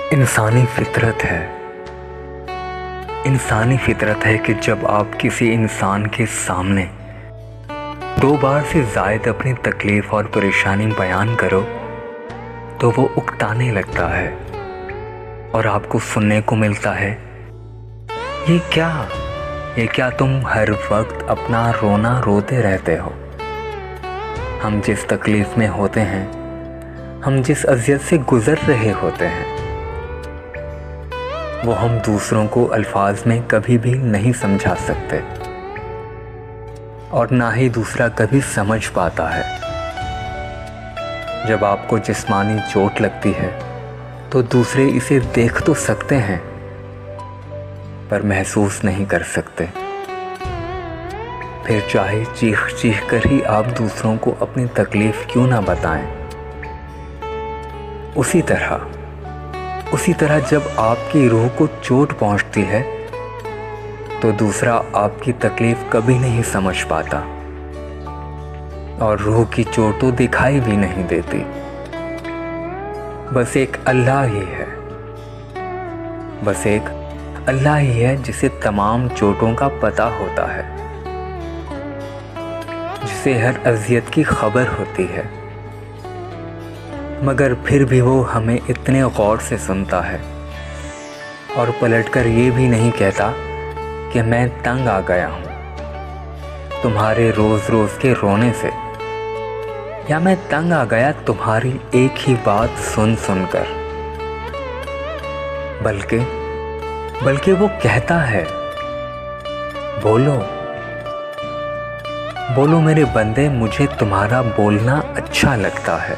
इंसानी फितरत है। इंसानी फितरत है कि जब आप किसी इंसान के सामने 2 बार से ज़ायद अपनी तकलीफ़ और परेशानी बयान करो तो वो उकताने लगता है और आपको सुनने को मिलता है, ये क्या तुम हर वक्त अपना रोना रोते रहते हो। हम जिस तकलीफ़ में होते हैं, हम जिस अज़ियत से गुज़र रहे होते हैं, वो हम दूसरों को अल्फाज में कभी भी नहीं समझा सकते और ना ही दूसरा कभी समझ पाता है। जब आपको जिस्मानी चोट लगती है तो दूसरे इसे देख तो सकते हैं पर महसूस नहीं कर सकते। फिर चाहे चीख चीख कर ही आप दूसरों को अपनी तकलीफ़ क्यों ना बताएं। उसी तरह जब आपकी रूह को चोट पहुंचती है तो दूसरा आपकी तकलीफ़ कभी नहीं समझ पाता और रूह की चोट तो दिखाई भी नहीं देती। बस एक अल्लाह ही है जिसे तमाम चोटों का पता होता है, जिसे हर अज़ियत की खबर होती है, मगर फिर भी वो हमें इतने गौर से सुनता है और पलटकर ये भी नहीं कहता कि मैं तंग आ गया हूँ तुम्हारे रोज़ रोज़ के रोने से, या मैं तंग आ गया तुम्हारी एक ही बात सुन कर। बल्कि वो कहता है, बोलो मेरे बंदे, मुझे तुम्हारा बोलना अच्छा लगता है।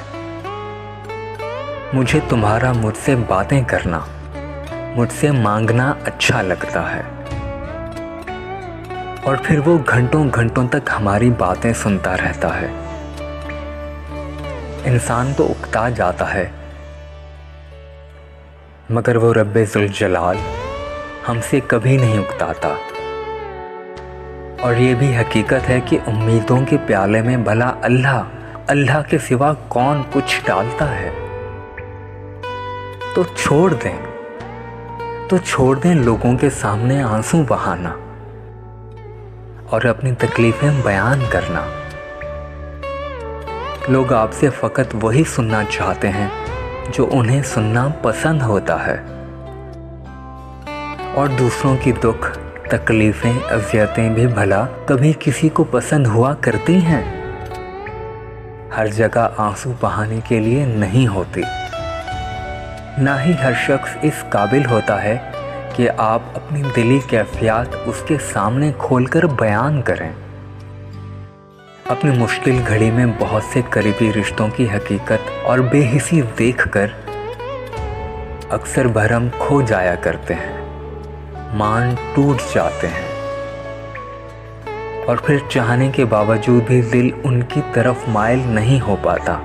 मुझे तुम्हारा मुझसे बातें करना, मुझसे मांगना अच्छा लगता है। और फिर वो घंटों घंटों तक हमारी बातें सुनता रहता है। इंसान तो उकता जाता है, मगर वो रब्बे ज़ुल जलाल हमसे कभी नहीं उकताता। और ये भी हकीकत है कि उम्मीदों के प्याले में भला अल्लाह के सिवा कौन कुछ डालता है। तो छोड़ दें लोगों के सामने आंसू बहाना और अपनी तकलीफ़ें बयान करना। लोग आपसे फ़कत वही सुनना चाहते हैं जो उन्हें सुनना पसंद होता है। और दूसरों की दुख, तकलीफ़ें, अज़ियतें भी भला कभी किसी को पसंद हुआ करती हैं। हर जगह आंसू बहाने के लिए नहीं होती। ना ही हर शख्स इस काबिल होता है कि आप अपनी दिली कैफियत उसके सामने खोलकर बयान करें। अपनी मुश्किल घड़ी में बहुत से करीबी रिश्तों की हकीकत और बेहिसी देखकर अक्सर भरम खो जाया करते हैं, मान टूट जाते हैं और फिर चाहने के बावजूद भी दिल उनकी तरफ माइल नहीं हो पाता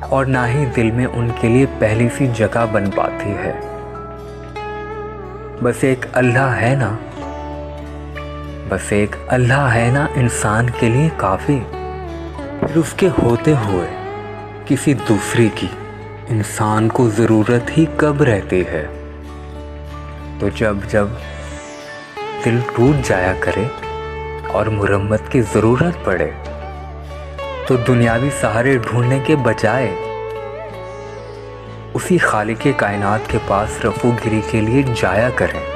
और ना ही दिल में उनके लिए पहली सी जगह बन पाती है। बस एक अल्लाह है ना इंसान के लिए काफ़ी। फिर उसके होते हुए किसी दूसरे की इंसान को ज़रूरत ही कब रहती है। तो जब दिल टूट जाया करे और मुरम्मत की ज़रूरत पड़े तो दुनियावी सहारे ढूंढने के बजाय उसी खालिक कायनात के पास रफूगिरी के लिए जाया करें।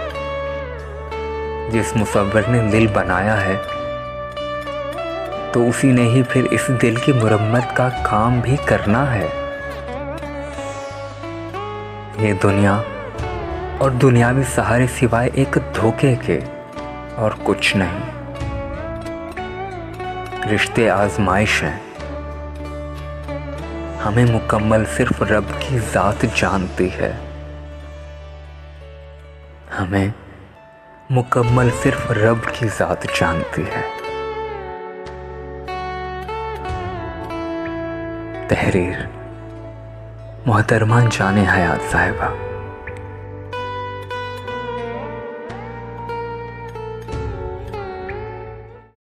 जिस मुसव्विर ने दिल बनाया है तो उसी ने ही फिर इस दिल की मुरम्मत का काम भी करना है। ये दुनिया और दुनियावी सहारे सिवाय एक धोखे के और कुछ नहीं। रिश्ते आजमाइश हैं, हमें मुकम्मल सिर्फ रब की ज़ात जानती है। हमें मुकम्मल सिर्फ रब की ज़ात जानती है। तहरीर मोहतरमा जाने हयात साहिबा।